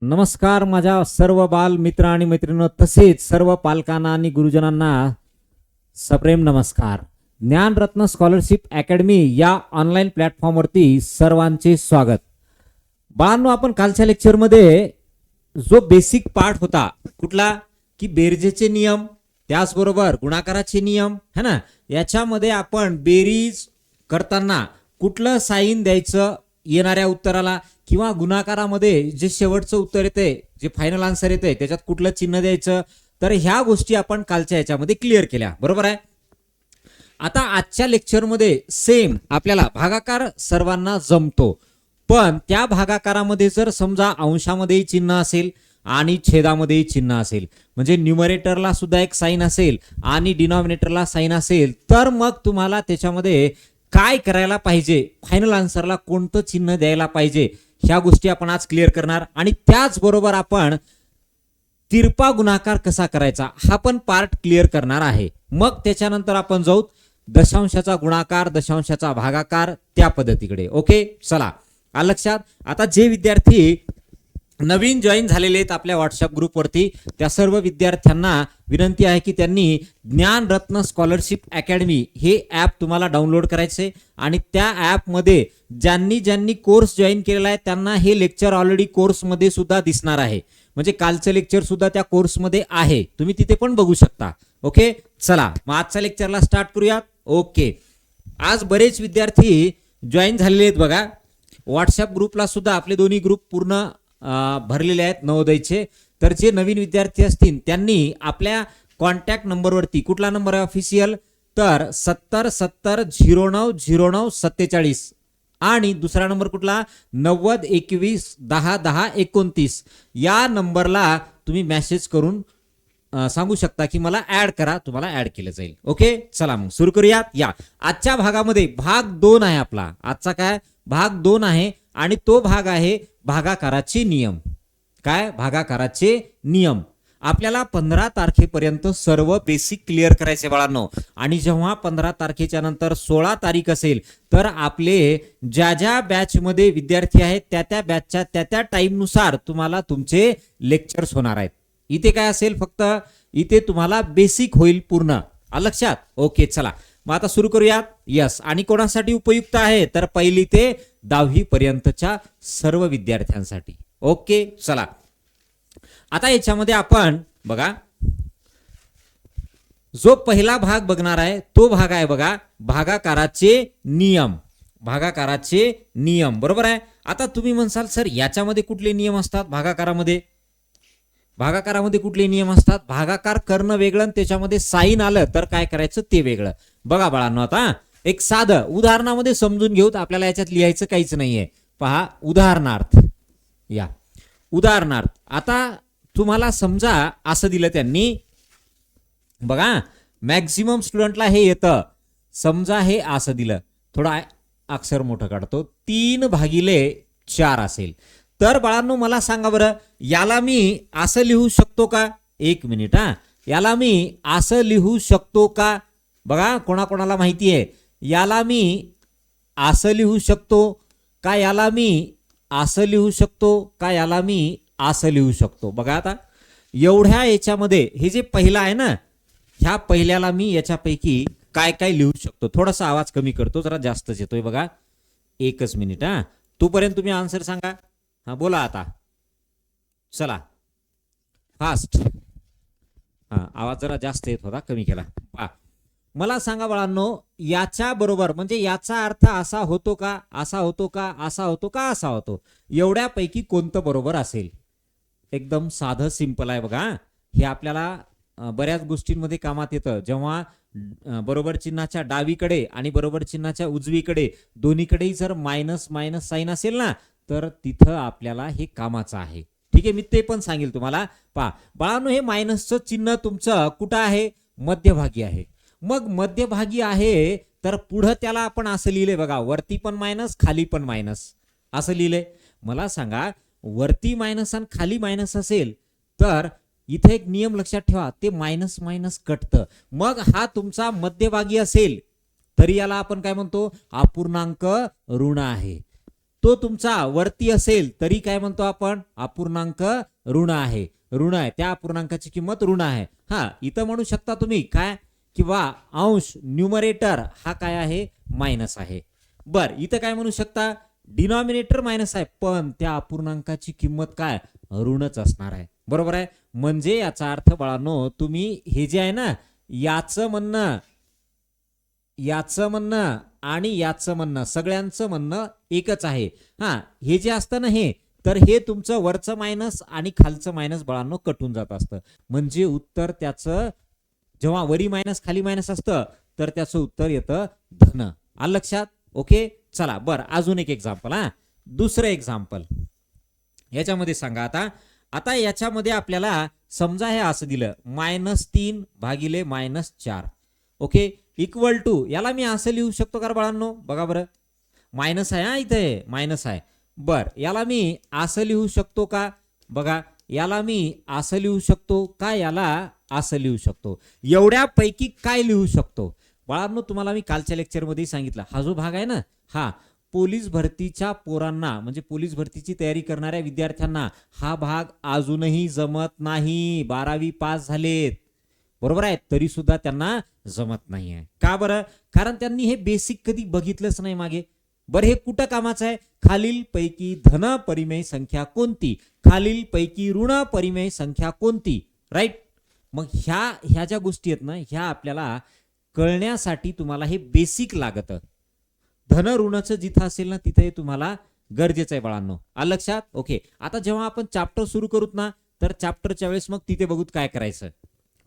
नमस्कार माझ्या सर्व बाल मित्र आणि मैत्रिणींनो, तसेच सर्व पालकांना आणि गुरुजनांना सप्रेम नमस्कार. ज्ञानरत्न स्कॉलरशिप अकॅडमी या ऑनलाईन प्लॅटफॉर्मवरती सर्वांचे स्वागत. बाळांनो, आपण कालच्या लेक्चरमध्ये जो बेसिक पार्ट होता कुठला की बेरजेचे नियम, त्याचबरोबर गुणाकाराचे नियम है ना, याच्यामध्ये आपण बेरीज करताना कुठलं साईन द्यायचं येणाऱ्या उत्तराला किंवा गुणाकारामध्ये जे शेवटचं उत्तर येते, जे फायनल आन्सर येते, त्याच्यात कुठलं चिन्ह द्यायचं, तर ह्या गोष्टी आपण कालच्या याच्यामध्ये क्लिअर केल्या. बरोबर आहे. आता आजच्या लेक्चरमध्ये सेम आपल्याला भागाकार सर्वांना जमतो, पण त्या भागाकारामध्ये जर समजा अंशामध्येही चिन्ह असेल आणि छेदामध्येही चिन्ह असेल, म्हणजे न्यूमरेटरला सुद्धा एक साईन असेल आणि डिनॉमिनेटरला साईन असेल, तर मग तुम्हाला त्याच्यामध्ये काय करायला पाहिजे, फायनल आन्सरला कोणतं चिन्ह द्यायला पाहिजे, ह्या गोष्टी आपण आज क्लिअर करणार. आणि त्याचबरोबर आपण तिरपा गुणाकार कसा करायचा हा पण पार्ट क्लिअर करणार आहे. मग त्याच्यानंतर आपण जाऊ दशांशाचा गुणाकार, दशांशाचा भागाकार, त्या पद्धतीकडे. ओके, चला आलं लक्षात. आता जे विद्यार्थी नवीन जॉईन झालेले आहेत आपल्या व्हॉट्सअप ग्रुपवरती, त्या सर्व विद्यार्थ्यांना विनंती आहे की त्यांनी ज्ञानरत्न स्कॉलरशिप अकॅडमी हे ॲप तुम्हाला डाउनलोड करायचे आणि त्या ॲपमध्ये ज्यांनी ज्यांनी कोर्स जॉईन केलेला आहे त्यांना हे लेक्चर ऑलरेडी कोर्समध्ये सुद्धा दिसणार आहे. म्हणजे कालचं लेक्चर सुद्धा त्या कोर्समध्ये आहे, तुम्ही तिथे पण बघू शकता. ओके, चला मग आजच्या लेक्चरला स्टार्ट करूयात. ओके, आज बरेच विद्यार्थी जॉईन झालेले आहेत बघा. व्हॉट्सअप ग्रुपला सुद्धा आपले दोन्ही ग्रुप पूर्ण भरलेले आहेत नवोदयचे. तर जे नवीन विद्यार्थी असतील त्यांनी आपल्या कॉन्टॅक्ट नंबरवरती, कुठला नंबर आहे ऑफिशियल, तर 7070090947 आणि दुसरा नंबर कुठला 9021101029 या नंबरला तुम्ही मेसेज करून सांगू शकता की मला ऍड करा, तुम्हाला ऍड केलं जाईल. ओके, चला मग सुरू करूयात. या आजच्या भागामध्ये भाग 2 आहे आपला. आजचा काय भाग 2 आहे आणि तो भाग आहे भागाकाराचे नियम. काय भागाकाराचे नियम आपल्याला 15 तारखेपर्यंत सर्व बेसिक क्लिअर करायचे बाळांनो. आणि जेव्हा 15 तारखेच्या नंतर 16 तारीख असेल तर आपले ज्या ज्या बॅचमध्ये विद्यार्थी आहेत त्या त्या बॅचच्या त्या त्या टाइमनुसार तुम्हाला तुमचे लेक्चर्स होणार आहेत. इथे काय असेल, फक्त इथे तुम्हाला बेसिक होईल पूर्ण. आलं लक्षात. ओके, चला मग आता सुरू करूयात. यस, आणि कोणासाठी उपयुक्त आहे तर 1ली ते 10वी पर्यंतच्या सर्व विद्यार्थ्यांसाठी. ओके, चला आता याच्यामध्ये आपण बघा जो पहिला भाग बघणार आहे तो भाग आहे बघा भागाकाराचे नियम. भागाकाराचे नियम, बरोबर आहे. आता तुम्ही म्हणसाल सर याच्यामध्ये कुठले नियम असतात भागाकारामध्ये? भागाकारामध्ये कुठले नियम असतात? भागाकार करणं वेगळं आणि त्याच्यामध्ये साईन आलं तर काय करायचं ते वेगळं. बघा बाळांनो, आता एक साधं उदाहरणामध्ये समजून घेऊ. आपल्याला याच्यात लिहायचं काहीच नाहीये. पहा उदाहरणार्थ. या उदाहरणार्थ आता तुम्हाला समजा असं दिलं त्यांनी, बघा मॅक्झिमम स्टुडंटला हे येतं. समजा हे असं दिलं, थोडा अक्षर मोठं काढतो, 3/4 असेल तर बाळांनो मला सांगा बरं, याला मी असं लिहू शकतो का? एक मिनिट हा, याला मी असं लिहू शकतो का? बघा कोणाकोणाला माहिती आहे, याला मी असं लिहू शकतो का, याला मी असं लिहू शकतो का, याला मी असं लिहू शकतो? बघा आता एवढ्या याच्यामध्ये हे जे पहिलं आहे ना, ह्या पहिल्याला मी याच्यापैकी काय काय लिहू शकतो? थोडासा आवाज कमी करतो, जरा जास्तच येतोय बघा. एकच मिनिट हा, तोपर्यंत तुम्ही आन्सर सांगा. हा बोला आता, चला फास्ट. हा आवाज जरा जास्त येत होता, कमी केला. मला सांगा बाळांनो, याच्या बरोबर म्हणजे याचा अर्थ असा होतो का, असा होतो का, असा होतो का, असा होतो? एवढ्यापैकी कोणतं बरोबर असेल? एकदम साधं सिंपल आहे बघा. हे आपल्याला बऱ्याच गोष्टींमध्ये कामात येतं. जेव्हा बरोबर चिन्हाच्या डावीकडे आणि बरोबर चिन्हाच्या उजवीकडे दोन्हीकडेही जर मायनस मायनस साईन असेल ना, तर तिथं आपल्याला हे कामाचं आहे. ठीक आहे, मी ते पण सांगेल तुम्हाला. पहा बाळांनो, हे मायनसचं चिन्ह तुमचं कुठं आहे? मध्यभागी आहे. मग मध्यभागी आहे तर पुढं त्याला आपण असं लिहिलंय बघा, वरती पण मायनस खाली पण मायनस असं लिहिलंय. मला सांगा, वरती मायनस आणि खाली मायनस असेल तर इथे एक नियम लक्षात ठेवा, ते मायनस मायनस कटतं. मग हा तुमचा मध्यभागी असेल तरी याला आपण काय म्हणतो? अपूर्णांक ऋण आहे. तो तुमचा वरती असेल तरी काय म्हणतो आपण, अपूर्णांक ऋण आहे, ऋण आहे, त्या अपूर्णांकाची किंमत ऋण आहे. हा, इथं म्हणू शकता तुम्ही काय, किंवा अंश न्यूमरेटर हा काय आहे, मायनस आहे. बर, इथं काय म्हणू शकता, डिनॉमिनेटर मायनस आहे, पण त्या अपूर्णांकाची किंमत काय, ऋणच असणार आहे. बरोबर आहे. म्हणजे याचा अर्थ बाळांनो, तुम्ही हे जे आहे ना, याचं म्हणणं आणि याचं म्हणणं, सगळ्यांचं म्हणणं एकच आहे. हा, हे जे असतं ना हे, तर हे तुमचं वरचं मायनस आणि खालचं मायनस बाळांनो कटून जात असतं. म्हणजे उत्तर त्याचं, जेव्हा वरी मायनस खाली मायनस असतं तर त्याचं उत्तर येतं धन. आलं लक्षात? ओके, चला बरं, अजून एक एक्झाम्पल. दुसरं एक्झाम्पल याच्यामध्ये सांगा. आता याच्यामध्ये आपल्याला समजा हे असं दिलं, -3 भागिले -4. ओके, इक्वल टू, याला मी असं लिहू शकतो का बाळांनो, बघा बरं, मायनस आहे, इथे मायनस आहे. बर, याला मी असं लिहू शकतो का, बघा, याला मी असं लिहू शकतो का, याला असं लिहू शकतो. एवढ्यापैकी काय लिहू शकतो बाळांनो, तुम्हाला मी कालच्या लेक्चरमध्ये सांगितलं, हा जो भाग आहे ना, हा पोलीस भरतीच्या पोरांना, म्हणजे पोलीस भरतीची तयारी करणाऱ्या विद्यार्थ्यांना हा भाग अजूनही जमत नाही. 12वी पास झालेत, बरोबर आहे, तरी सुद्धा त्यांना जमत नाही आहे. का बरं? कारण त्यांनी हे बेसिक कधी बघितलंच नाही मागे. बरं, हे कुठं कामाचं आहे, खालील पैकी धन परिमेय संख्या कोणती, खालील पैकी ऋण परिमेय संख्या कोणती, राईट. मग ह्या ज्या गोष्टी आहेत ना, ह्या आपल्याला कळण्यासाठी तुम्हाला हे बेसिक लागतं. धन ऋणाचं जिथं असेल ना, तिथे तुम्हाला गरजेचं आहे बाळांनो. आलं लक्षात? ओके, आता जेव्हा आपण चॅप्टर सुरू करूत ना, तर चॅप्टरच्या वेळेस मग तिथे बघूत काय करायचं.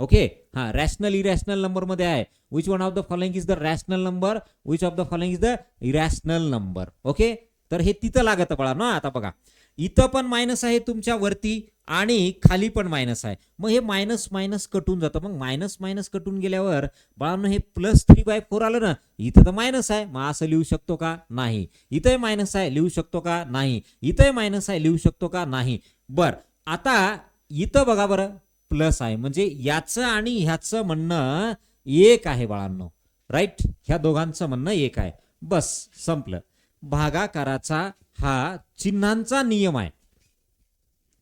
ओके, हा, रॅशनल इरॅशनल नंबर मध्ये आहे, which one of the following is the rational number, which of the following is the irrational number. Okay, तर हे तिथं लागत बाळांनो. आता बघा, इथं पण मायनस आहे तुमच्या वरती आणि खाली पण मायनस आहे. मग हे मायनस मायनस कटून जातं. मग मायनस मायनस कटून गेल्यावर बाळांनो हे +3/4 आलं ना, इथं तर मायनस आहे, मग असं लिहू शकतो का, नाही. इथंही मायनस आहे, लिहू शकतो का, नाही. इथंही मायनस आहे, लिहू शकतो का, नाही. बर, आता इथं बघा बरं, प्लस आहे, म्हणजे याचं आणि ह्याचं म्हणणं एक आहे बाळांनो, राईट. ह्या दोघांचं म्हणणं एक आहे. बस, संपलं. भागाकाराचा हा चिन्हांचा नियम आहे.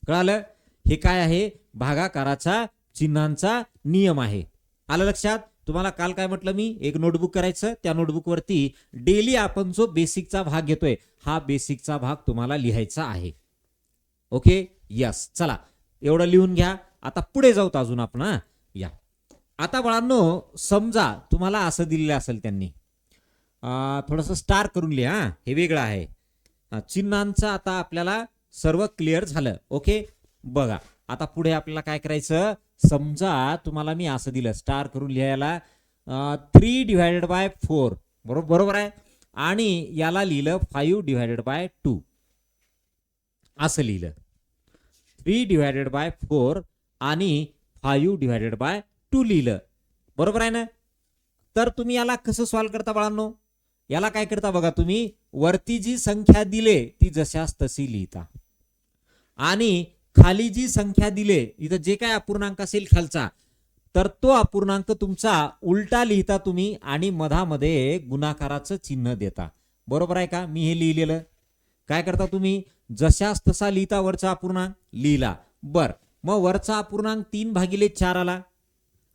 कळालं? हे काय आहे, भागाकाराचा चिन्हांचा नियम आहे. आलं लक्षात? तुम्हाला काल काय म्हटलं मी, एक नोटबुक करायचं, त्या नोटबुक वरती डेली आपण जो बेसिकचा भाग घेतोय, हा बेसिकचा भाग तुम्हाला लिहायचा आहे. ओके, यस, चला एवढं लिहून घ्या. आता पुढे जाऊत अजून आपण. या, आता बाळांनो, समजा तुम्हाला असं दिलेलं असेल त्यांनी, थोडंसं स्टार करून लिहा, हे वेगळं आहे. चिन्हांचं आता आपल्याला सर्व क्लिअर झालं. ओके, बघा, आता पुढे आपल्याला काय करायचं, समजा तुम्हाला मी असं दिलं, स्टार करून लिहायला 3/4, बरोबर आहे, आणि याला लिहिलं 5/2, असं लिहिलं. 3/4 आणि 5/2 लिहिलं, बरोबर आहे ना. तर तुम्ही याला कसं सॉल्व्ह करता बाळांनो, याला काय करता बघा, तुम्ही वरती जी संख्या दिले ती जशास तशी लिहिता, आणि खाली जी संख्या दिले, इथं जे काय अपूर्णांक असेल खालचा, तर तो अपूर्णांक तुमचा उलटा लिहिता तुम्ही, आणि मधामध्ये गुणाकाराचं चिन्ह देता. बरोबर आहे का? मी हे लिहिलेलं काय करता तुम्ही, जशास तसा लिहिता, वरचा अपूर्णांक लिहिला. बर, मग वरचा अपूर्णांक 3/4 आला,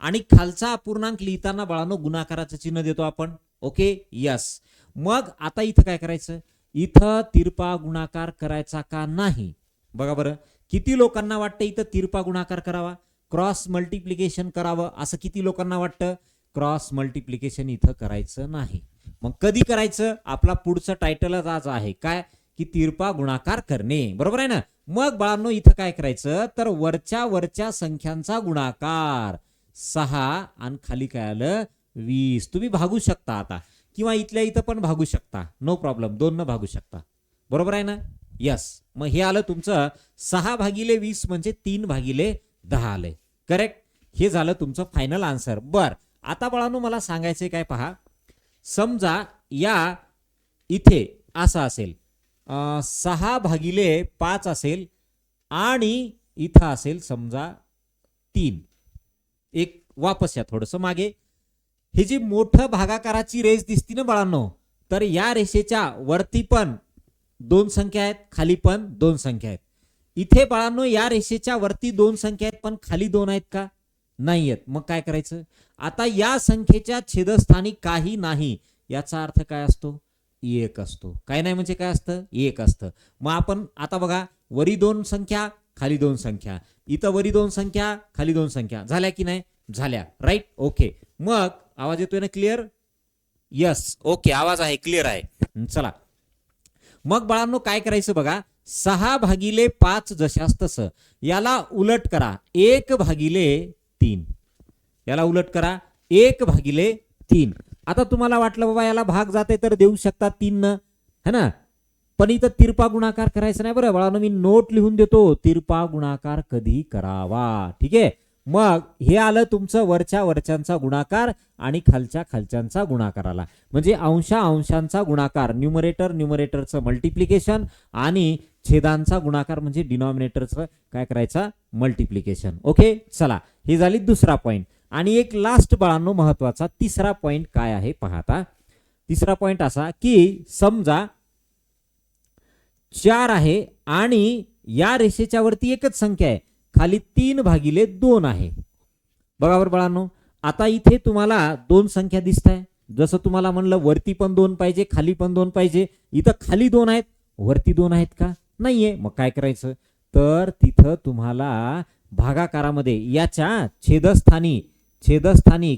आणि खालचा अपूर्णांक लिहिताना बाळांनो गुणाकाराचं चिन्ह देतो आपण. Okay, yes. मग आता इथं काय करायचं, इथं तिरपा गुणाकार करायचा का नाही, बघा बरं. किती लोकांना वाटतं इथं तिरपा गुणाकार करावा, क्रॉस मल्टिप्लिकेशन करावं, असं किती लोकांना वाटतं. क्रॉस मल्टिप्लिकेशन इथं करायचं नाही. मग कधी करायचं, आपला पुढचं टायटलच आज आहे काय, की तिरपा गुणाकार करणे, बरोबर आहे ना. मग बाळांनो इथं काय करायचं, तर वरच्या संख्यांचा गुणाकार 6 आणि खाली काय आलं 20. तुम्ही भागू शकता आता, किंवा इथल्या इथं पण भागू शकता, नो प्रॉब्लेम, 2 न भागू शकता, बरोबर आहे ना. यस, मग हे आलं तुमचं 6/20 म्हणजे 3/10 आलंय, करेक्ट. हे झालं तुमचं फायनल आन्सर. बर, आता बाळांनो मला सांगायचंय काय पहा, समजा या इथे असं असेल, 6/5 असेल, आणि इथं असेल समजा 3. एक वापस या थोडंसं मागे, हे जी मोठं भागाकाराची रेष दिसती ना बाळांनो, तर या रेषेच्या वरती पण दोन संख्या आहेत, खाली पण दोन संख्या आहेत. इथे बाळांनो या रेषेच्या वरती दोन संख्या आहेत पण खाली दोन आहेत का? नाही आहेत. मग काय करायचं? आता या संख्येच्या छेदस्थानी काही नाही याचा अर्थ काय असतो? एक असतो. काय नाही म्हणजे काय असतं? एक असतं. मग आपण आता बघा, वरी दोन संख्या खाली दोन संख्या, इथं वरी दोन संख्या खाली दोन संख्या झाल्या की नाही? झाल्या. राईट. ओके. मग आवाज येतोय ना क्लिअर? यस. ओके, आवाज आहे, क्लिअर आहे. चला मग बाळांनो काय करायचं बघा, 6/5 जशास तसं याला उलट करा 1/3. याला उलट करा 1/3. आता तुम्हाला वाटलं बाबा याला भाग जाते तर देऊ शकता 3 न, है ना? पण इथं तिरपा गुणाकार करायचा नाही बरं बाळांनो, मी नोट लिहून देतो तिरपा गुणाकार कधी करावा. ठीक आहे. मग हे आलं तुमचं वरच्या वरच्यांचा गुणाकार आणि खालच्या खालच्यांचा गुणाकार आला. म्हणजे अंशा अंशांचा गुणाकार, न्यूमरेटर न्यूमरेटरचं मल्टिप्लिकेशन आणि छेदांचा गुणाकार म्हणजे डिनॉमिनेटरचं काय करायचा? मल्टिप्लिकेशन. ओके. चला ही झाली दुसरा पॉइंट. आणि एक लास्ट बाळांनो महत्वाचा तिसरा पॉइंट काय आहे पाहता. तिसरा पॉइंट असा की समजा 4 आहे आणि या रेषेच्या वरती एकच संख्या आहे, खाली 3/2 आहे. बघा बरं बाळांनो, आता इथे तुम्हाला दोन संख्या दिसत आहे. जसं तुम्हाला म्हणलं वरती पण 2 पाहिजे खाली पण 2 पाहिजे. इथं खाली 2 आहेत वरती 2 आहेत का? नाहीये. मग काय करायचं? तर तिथं तुम्हाला भागाकारामध्ये याच्या छेदस्थानी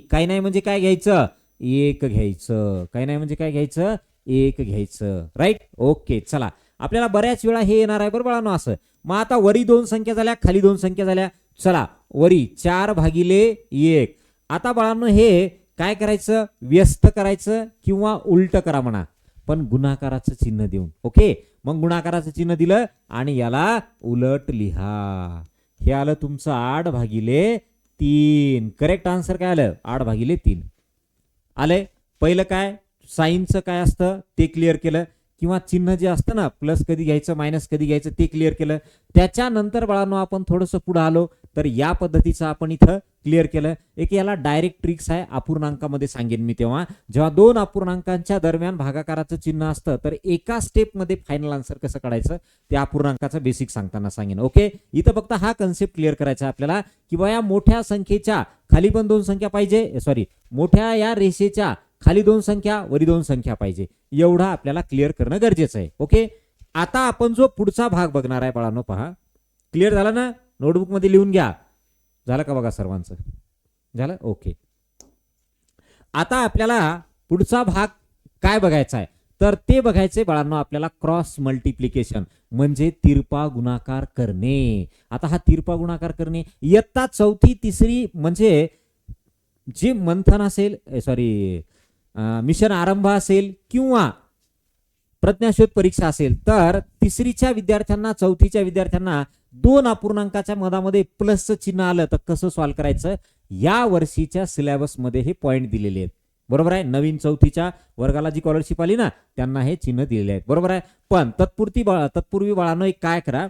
काही नाही म्हणजे काय घ्यायचं? एक घ्यायचं. काही नाही म्हणजे काय घ्यायचं? एक घ्यायचं. राईट. ओके. चला आपल्याला बऱ्याच वेळा हे येणार आहे बरं बाळांनो असं. मग आता वरी दोन संख्या झाल्या खाली दोन संख्या झाल्या. चला वरी 4/1. आता बाळांनो हे काय करायचं? व्यस्त करायचं किंवा उलट करा म्हणा, पण गुणाकाराचं चिन्ह देऊन. ओके. मग गुणाकाराचं चिन्ह दिलं आणि याला उलट लिहा. हे आलं तुमचं 8/3. करेक्ट आन्सर काय आलं? 8/3 आलंय. पहिलं काय साईनचं काय असतं ते क्लिअर केलं, किंवा चिन्ह जे असतं ना प्लस कधी घ्यायचं मायनस कधी घ्यायचं ते क्लिअर केलं. त्याच्यानंतर बाळांनो आपण थोडंसं पुढे आलो तर या पद्धतीचं आपण इथं क्लिअर केलं. एक याला डायरेक्ट ट्रिक्स आहे, अपूर्णांकामध्ये सांगेन मी तेव्हा. जेव्हा दोन अपूर्णांकांच्या दरम्यान भागाकाराचं चिन्ह असतं तर एका स्टेपमध्ये फायनल आन्सर कसं काढायचं ते अपूर्णांकाचं बेसिक सांगताना सांगेन. ओके. इथं फक्त हा कन्सेप्ट क्लिअर करायचा आपल्याला की बा या मोठ्या संख्येच्या खाली पण दोन संख्या पाहिजे, सॉरी मोठ्या या रेषेच्या खाली दोन संख्या वरी दोन संख्या पाहिजे, एवढा आपल्याला क्लिअर करणं गरजेचं आहे. ओके. आता आपण जो पुढचा भाग बघणार आहे बाळांनो पहा. क्लिअर झाला ना? नोटबुक मध्ये लिहून घ्या. झालं का बघा सर्वांचं? झालं. ओके. आता आपल्याला पुढचा भाग काय बघायचा आहे तर ते बघायचे बाळांनो आपल्याला क्रॉस मल्टिप्लिकेशन म्हणजे तिरपा गुणाकार करणे. आता हा तिरपा गुणाकार करणे इयत्ता चौथी तिसरी म्हणजे जे मंथन असेल, सॉरी मिशन आरंभ असेल किंवा प्रज्ञाशोध परीक्षा असेल तर तिसरीच्या विद्यार्थ्यांना चौथीच्या विद्यार्थ्यांना दोन अपूर्णांकाच्या मधामध्ये प्लसचं चिन्ह आलं तर कसं सॉल्व्ह करायचं या वर्षीच्या सिलेबस मध्ये हे पॉइंट दिलेले आहेत. बरोबर आहे. नवीन चौथीच्या वर्गाला जी स्कॉलरशिप आली ना त्यांना हे चिन्ह दिलेले आहेत. बरोबर आहे. पण तत्पूर्वी बाळांनो एक काय करा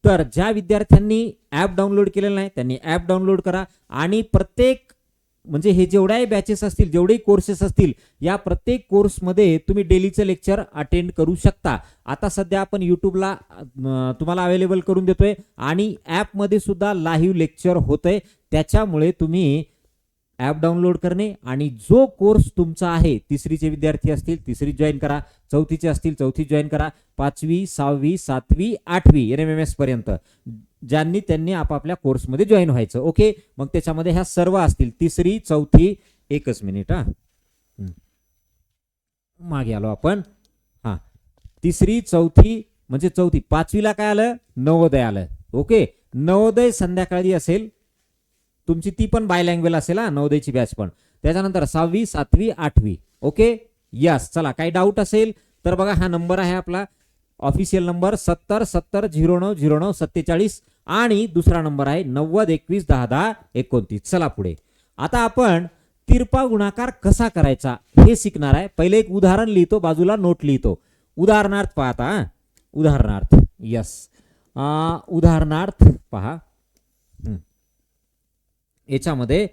तर ज्या विद्यार्थ्यांनी ऍप डाउनलोड केलेलं नाही त्यांनी ऍप डाउनलोड करा आणि प्रत्येक म्हणजे हे जेवढ्याही बॅचेस असतील जेवढेही कोर्सेस असतील या प्रत्येक कोर्समध्ये तुम्ही डेलीचं लेक्चर अटेंड करू शकता. आता सध्या आपण युट्यूबला तुम्हाला अवेलेबल करून देतोय आणि ॲपमध्ये सुद्धा लाईव्ह लेक्चर होतंय. त्याच्यामुळे तुम्ही ॲप डाउनलोड करणे आणि जो कोर्स तुमचा आहे तिसरीचे विद्यार्थी असतील तिसरी जॉईन करा, चौथीचे असतील चौथी जॉईन करा, 5वी 6वी 7वी 8वी NMMS पर्यंत ज्यांनी त्यांनी आपापल्या कोर्समध्ये जॉईन व्हायचं. ओके. मग त्याच्यामध्ये ह्या सर्व असतील तिसरी चौथी. एकच मिनिट हा मागे आलो आपण. हा तिसरी चौथी म्हणजे चौथी. 5वीला काय आलं? नवोदय आलं. ओके. नवोदय संध्याकाळी असेल तुमची, ती पण बाय लँग्वेज असेल हा नवोदयची बॅच पण. त्याच्यानंतर 6वी 7वी 8वी. ओके. यस. चला काही डाऊट असेल तर बघा हा नंबर आहे आपला ऑफिशियल नंबर 7070090947 आणि दुसरा नंबर आहे 9021101029. चला पुढे. आता आपण तिरपा गुणाकार कसा करायचा हे शिकणार आहे. पहिले एक उदाहरण लिहितो, बाजूला नोट लिहितो. उदाहरणार्थ पाहता. उदाहरणार्थ. यस. उदाहरणार्थ पहा. याच्यामध्ये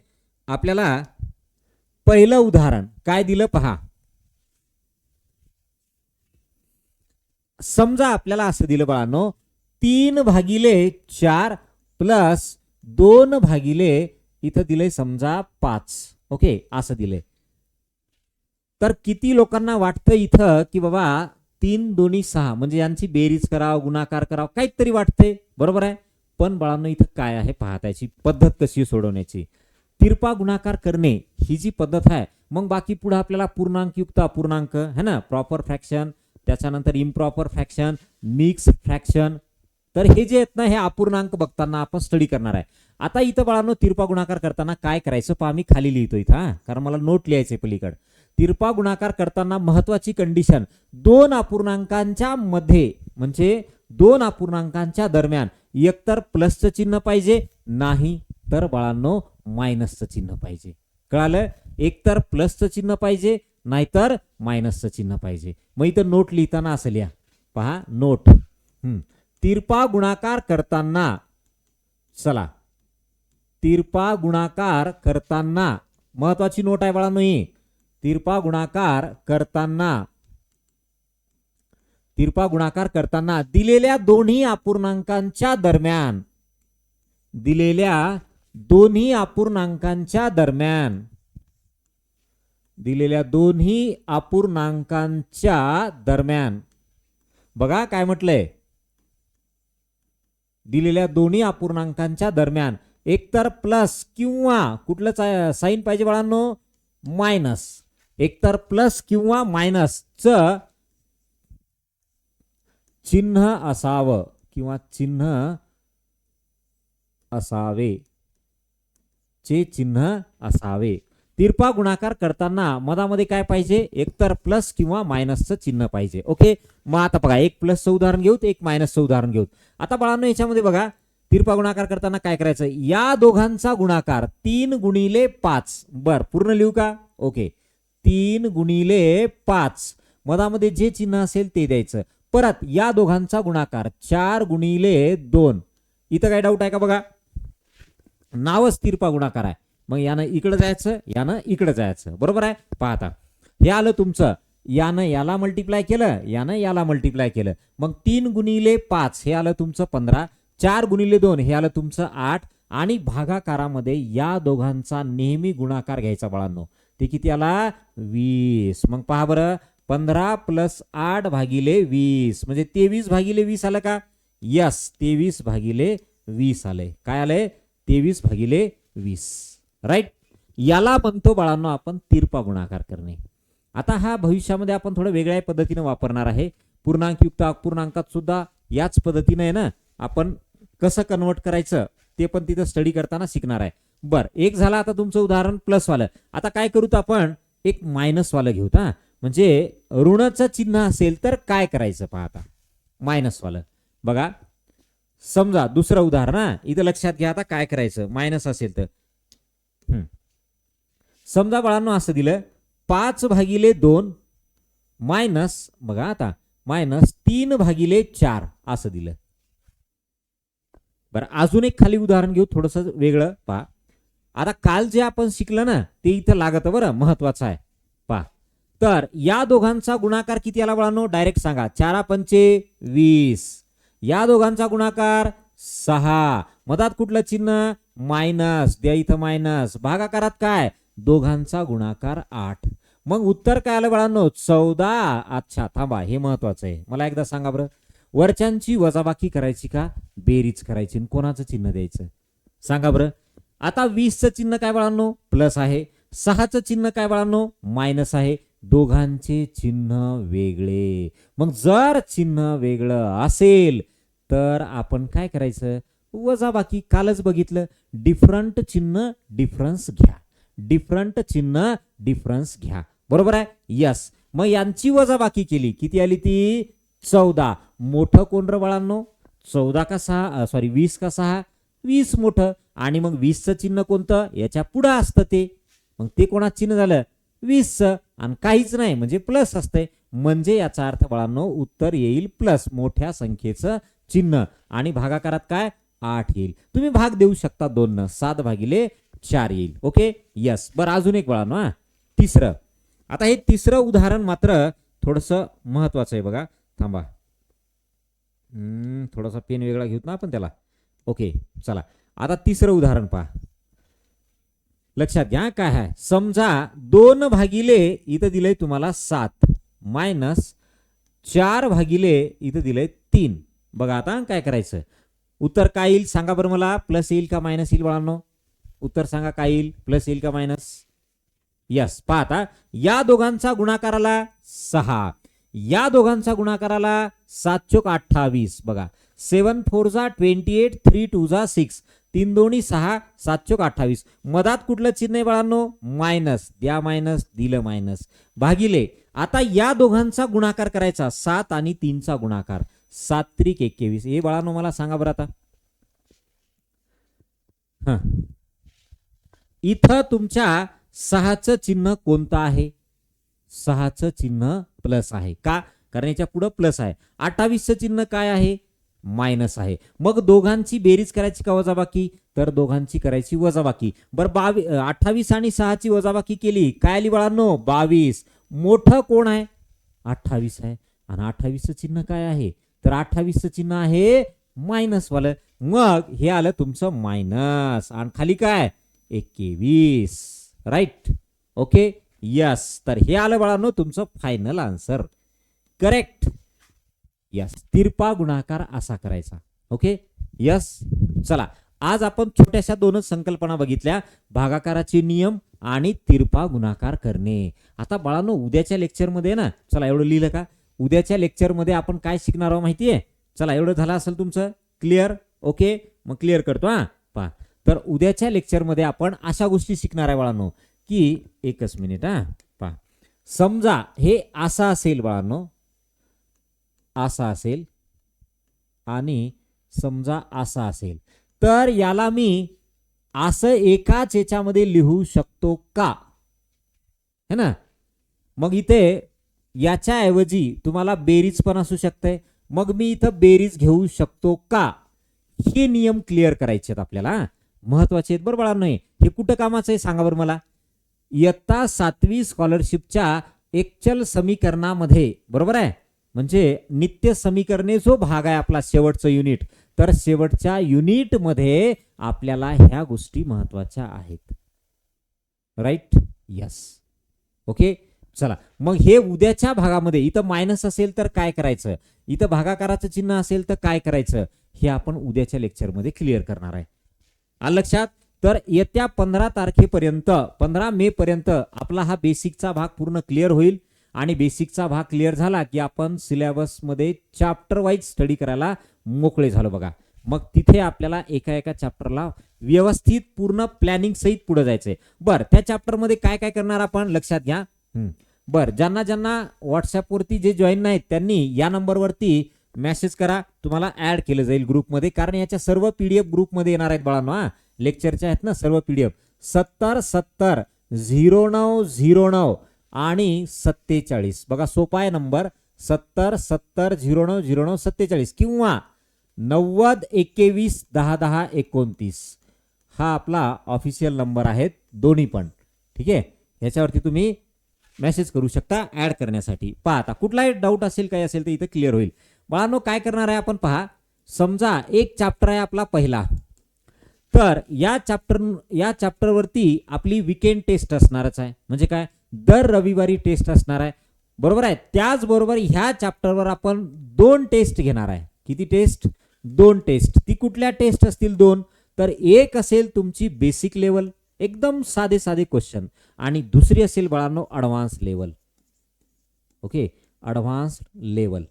आपल्याला पहिलं उदाहरण काय दिलं पहा. समजा आपल्याला असं दिलं बाळांनो 3/4 प्लस 2/, इथं दिलंय समजा 5. ओके, असं दिलंय. तर किती लोकांना वाटतं इथं की बाबा 3 2 6 म्हणजे यांची बेरीज करावं, गुणाकार करावं, काहीतरी वाटतंय, बरोबर आहे. पण बाळांनो इथं काय आहे पहा, त्याची पद्धत कशी सोडवण्याची. तिरपा गुणाकार करणे ही जी पद्धत आहे, मग बाकी पुढे आपल्याला पूर्णांक युक्त अपूर्णांक है ना, प्रॉपर फ्रॅक्शन, त्याच्यानंतर इम्प्रॉपर फ्रॅक्शन, मिक्स फ्रॅक्शन, तर हे जे आहेत ना हे अपूर्णांक बघताना आपण स्टडी करणार आहे. आता इथं बाळांनो तिरपा गुणाकार करताना काय करायचं पहा, मी खाली लिहितो इथं, कारण मला नोट लिहायचे पलीकडे. तिरपा गुणाकार करताना महत्वाची कंडिशन, दोन अपूर्णांकांच्या मध्ये म्हणजे दोन अपूर्णांकांच्या दरम्यान एकतर प्लसचं चिन्ह पाहिजे, नाही तर बाळांनो मायनसचं चिन्ह पाहिजे. कळालं? एकतर प्लसचं चिन्ह पाहिजे, नाहीतर मायनसचं चिन्ह पाहिजे. मग इथं नोट लिहिताना असं लिहा पहा, नोट. तिरपा गुणाकार करताना, चला तिरपा गुणाकार करताना महत्वाची नोट आहे बाळांनो ही. तिरपा गुणाकार करताना दिलेल्या दोन्ही अपूर्णांकांच्या दरम्यान, दिलेल्या दोन्ही अपूर्णांकांच्या दरम्यान बघा काय म्हटलंय, दिलेल्या दोन्ही अपूर्णांकांच्या दरम्यान एकतर प्लस किंवा कुठलं साईन पाहिजे बाळांनो, मायनस. एकतर प्लस किंवा मायनसचं चिन्ह असावं किंवा चिन्ह असावे. तिरपा गुणाकार करताना मधामध्ये काय पाहिजे, एकतर प्लस किंवा मायनसचं चिन्ह पाहिजे. ओके, मग आता बघा एक प्लसचं उदाहरण घेऊ, एक मायनसचं उदाहरण घेऊ. आता बाळांनो याच्यामध्ये बघा तिरपा गुणाकार करताना काय करायचं, या दोघांचा गुणाकार 3 गुणिले 5. बर, पूर्ण लिहू का? ओके, 3 गुणिले 5, मधामध्ये जे चिन्ह असेल ते द्यायचं. परत या दोघांचा गुणाकार 4 गुणिले 2. इथं काय डाऊट आहे का? बघा नावच तिरपा गुणाकार आहे, मग यानं इकडे जायचं, यानं इकडे जायचं, बरोबर आहे. पाहता हे आलं तुमचं, यानं याला मल्टिप्लाय केलं, यानं याला मल्टिप्लाय केलं, मग 3 गुणिले 5 हे आलं तुमचं 15, 4 गुणिले 2 हे आलं तुमचं 8, आणि भागाकारामध्ये या दोघांचा नेहमी गुणाकार घ्यायचा बाळांनो. ते किती आला? 20. मग पहा बरं, 15 प्लस 8 भागिले 20 म्हणजे 23/20 आलं का? यस, 23/20 आलंय. काय आलंय? 23/20. राईट. याला म्हणतो बाळांनो आपण तिरपा गुणाकार करणे. आता हा भविष्यामध्ये आपण थोडं वेगळ्या पद्धतीने वापरणार आहे. पूर्णांकयुक्त अपूर्णांकात सुद्धा याच पद्धतीने आहे ना आपण कसं कन्वर्ट करायचं ते पण तिथं स्टडी करताना शिकणार आहे. बर, एक झाला आता तुमचं उदाहरण प्लस वालं. आता काय करू तर आपण एक मायनस वालं घेऊ. म्हणजे ऋणाचं चिन्ह असेल तर काय करायचं पहा. आता मायनस वालं बघा, समजा दुसरं उदाहरण इथं लक्षात घ्या. आता काय करायचं मायनस असेल तर, समजा बाळांनो असं दिलं 5/2 मायनस, बघा आता मायनस 3/4 असं दिलं. बरं, अजून एक खाली उदाहरण घेऊ थोडस वेगळं पहा. आता काल जे आपण शिकलं ना ते इथं लागत, बरं महत्वाचं आहे पहा. तर या दोघांचा गुणाकार किती आला बाळांनो? डायरेक्ट सांगा. 4 पंचे 20. या दोघांचा गुणाकार 6. मधात कुठलं चिन्ह? मायनस. द्या इथं मायनस. भागाकारात काय? दोघांचा गुणाकार 8. मग उत्तर काय आलं बाळांनो? 14. अच्छा थांबा, हे महत्वाचं आहे. मला एकदा सांगा बरं, वरच्यांची वजाबाकी करायची का बेरीज करायची? कोणाचं चिन्ह द्यायचं सांगा बरं. आता 20चं चिन्ह काय बाळांनो? प्लस आहे. 6चं चिन्ह काय बाळांनो? मायनस आहे. दोघांचे चिन्ह वेगळे. मग जर चिन्ह वेगळं असेल तर आपण काय करायचं? वजाबाकी. कालच बघितलं, डिफरंट चिन्ह डिफरन्स घ्या. डिफरंट चिन्ह डिफरन्स घ्या, बरोबर आहे. यस. मग यांची वजाबाकी केली, किती आली ती? 14. मोठं कोण रे बाळांनो? 14 का 6? सॉरी 20 का 6? 20 मोठं. आणि मग 20चं चिन्ह कोणतं? याच्या पुढे असतं ते. मग ते कोणाचं चिन्ह झालं? 20चं. आणि काहीच नाही म्हणजे प्लस असतंय. म्हणजे याचा अर्थ बाळांनो उत्तर येईल प्लस, मोठ्या संख्येचं चिन्ह. आणि भागाकारात काय? 8 येईल. तुम्ही भाग देऊ शकता 2 7/4 येईल. Okay, yes. बरं, अजून एक बाळांनो तिसरं. आता हे तिसरं उदाहरण मात्र थोडंसं महत्वाचं आहे बघा. थांबा, थोडासा पेन वेगळा घेऊत ना आपण त्याला. ओके चला आता तिसरं उदाहरण पहा. लक्षात घ्या काय आहे. समजा 2 भागिले इथं दिलंय तुम्हाला 7 मायनस 4 भागिले इथं दिलंय 3. बघा आता काय करायचं. उत्तर काय येईल सांगा बरं मला. प्लस येईल का मायनस येईल बाळांनो. उत्तर सांगा काय येईल. प्लस येईल का मायनस. यस पहा आता या दोघांचा गुणाकाराला 6 या दोघांचा गुणाकाराला 7 चोक 28. बघा 7 4 जा 28 3 2 जा 6 3 दोन्ही 6 7 चोक 28. मधात कुठलं चिन्ह आहे बाळांनो मायनस. द्या मायनस दिलं मायनस भागिले. आता या दोघांचा गुणाकार करायचा 7 आणि 3 चा गुणाकार 7 त्रिक 21. हे बाळांनो मला सांगा बरं आता. इथं तुमच्या 6चं चिन्ह कोणतं आहे. 6चं चिन्ह प्लस आहे का कारण याच्या पुढे प्लस आहे. 28चं चिन्ह काय आहे मायनस आहे. मग दोघांची बेरीज करायची का वजाबाकी तर दोघांची करायची वजाबाकी. बरं 28 आणि 6ची वजाबाकी केली काय आली बाळांनो 22. मोठं कोण आहे 28 आहे आणि 28चं चिन्ह काय आहे तर 28चं चिन्ह आहे मायनस वालं. मग हे आलं तुमचं मायनस आणि खाली काय 21. Right okay yes. तर हे आलं बाळांनो तुमचं फायनल आन्सर. Correct yes. तिरपा गुणाकार असा करायचा. Okay yes. चला आज आपण छोट्याशा 2च संकल्पना बघितल्या. भागाकाराचे नियम आणि तिरपा गुणाकार करणे. आता बाळांनो उद्याच्या लेक्चरमध्ये ना चला एवढं लिहिलं का. उद्याच्या लेक्चरमध्ये आपण काय शिकणार आहोत माहितीये. चला एवढं झालं असेल तुमचं क्लिअर. ओके मग क्लिअर करतो हा पहा. तर उद्याच्या लेक्चरमध्ये आपण अशा गोष्टी शिकणार आहे बाळांनो की एकच मिनिट हा पहा. समजा हे असं असेल बाळांनो असा असेल आणि समजा असा असेल तर याला मी असं एकाच याच्यामध्ये लिहू शकतो का है ना. मग इथे याच्या ऐवजी तुम्हाला बेरीज पण असू शकते. मग मी इथं बेरीज घेऊ शकतो का हे नियम क्लिअर करायचे आहेत आपल्याला. महत्वाचे आहेत बरं बाळांनो. हे कुठं कामाचं आहे सांगा बरं मला. इयत्ता 7वी स्कॉलरशिपच्या एकचल समीकरणामध्ये बरोबर आहे म्हणजे नित्य समीकरणे जो भाग आहे आपला शेवटचं युनिट. तर शेवटच्या युनिट मध्ये आपल्याला ह्या गोष्टी महत्वाच्या आहेत. राईट यस ओके चला. मग हे उद्याच्या भागामध्ये इथं मायनस असेल तर काय करायचं. इथं भागाकाराचं चिन्ह असेल तर काय करायचं हे आपण उद्याच्या लेक्चरमध्ये क्लिअर करणार आहे. आलं लक्षात. तर येत्या 15 तारखेपर्यंत 15 मे पर्यंत आपला हा बेसिकचा भाग पूर्ण क्लिअर होईल. आणि बेसिकचा भाग क्लिअर झाला की आपण सिलेबसमध्ये चॅप्टर वाईज स्टडी करायला मोकळे झालो बघा. मग तिथे आपल्याला एका एका चॅप्टरला व्यवस्थित पूर्ण प्लॅनिंग सहित पुढे जायचंय. बरं त्या चॅप्टरमध्ये काय काय करणार आपण लक्षात घ्या. बरं ज्यांना ज्यांना व्हॉट्सअपवरती जे जॉईन नाहीत त्यांनी या नंबरवरती मेसेज करा. तुम्हाला ऍड केलं जाईल ग्रुपमध्ये कारण याच्या सर्व पीडीएफ ग्रुपमध्ये येणार आहेत बाळांनो. लेक्चरच्या आहेत ना सर्व पीडीएफ. 70 70 09 09 आणि 47 बघा सोपा आहे नंबर 70 70 09 09 47 किंवा 90 21 10 10 29 हा आपला ऑफिशियल नंबर आहेत दोन्ही पण. ठीक आहे याच्यावरती तुम्ही मेसेज करू शकता ऍड करण्यासाठी. पहा आता कुठलाही डाऊट असेल काही असेल तर इथं क्लिअर होईल. बाळांनो काय करणार आहे आपण पहा. समजा एक चॅप्टर आहे आपला पहिला. तर या चॅप्टरवरती आपली वीकेंड टेस्ट असणारच आहे. म्हणजे काय दर रविवारी टेस्ट असणार आहे बरोबर आहे. त्याचबरोबर ह्या चॅप्टरवर आपण 2 टेस्ट घेणार आहे. किती टेस्ट 2 टेस्ट. ती कुठल्या टेस्ट असतील 2 तर एक असेल तुमची बेसिक लेवल एकदम साधे साधे क्वेश्चन आणि दुसरी असेल बाळांनो advance level. Okay advance level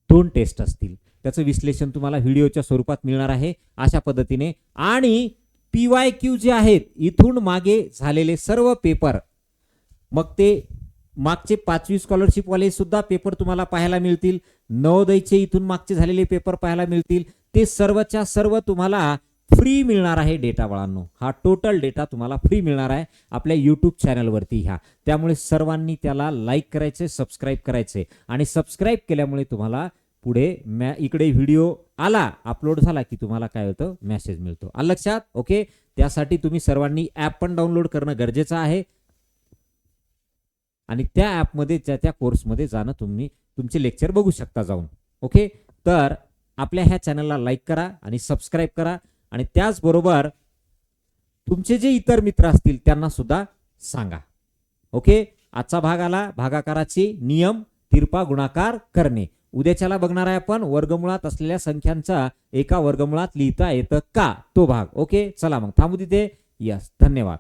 2 test असतील. त्याचं विश्लेषण तुम्हाला व्हिडिओच्या स्वरूपात मिळणार आहे अशा पद्धतीने. आणि PYQ जे आहेत इथून मागे झालेले सर्व पेपर मग ते मागचे 5वी स्कॉलरशिप वाले सुद्धा पेपर तुम्हाला पाहायला मिळतील. नवोदयचे इथून मागचे झालेले पेपर पाहायला मिळतील. ते सर्वच्या सर्व तुम्हाला फ्री मिळणार आहे डेटा बाळांनो. हा टोटल डेटा तुम्हाला फ्री मिळणार आहे आपल्या यूट्यूब चॅनलवरती ह्या. त्यामुळे सर्वांनी त्याला लाईक करायचे सबस्क्राईब करायचे आणि सबस्क्राईब केल्यामुळे तुम्हाला पुढे इकडे व्हिडिओ आला अपलोड झाला की तुम्हाला काय होतं मेसेज मिळतो. आलं लक्षात. ओके त्यासाठी तुम्ही सर्वांनी ऍप पण डाउनलोड करणं गरजेचं आहे आणि त्या ऍपमध्ये त्या कोर्समध्ये जाणं तुम्ही तुमचे लेक्चर बघू शकता जाऊन. ओके तर आपल्या ह्या चॅनलला लाईक करा आणि सबस्क्राईब करा आणि त्याचबरोबर तुमचे जे इतर मित्र असतील त्यांना सुद्धा सांगा. ओके, आजचा भाग आला भागाकाराचे नियम, तिरपा गुणाकार करणे. उद्याच्याला बघणार आहे आपण वर्गमुळात असलेल्या संख्यांचा एका वर्गमुळात लिहिता येतं का, तो भाग. ओके, चला मग थांबू तिथे. यस, धन्यवाद.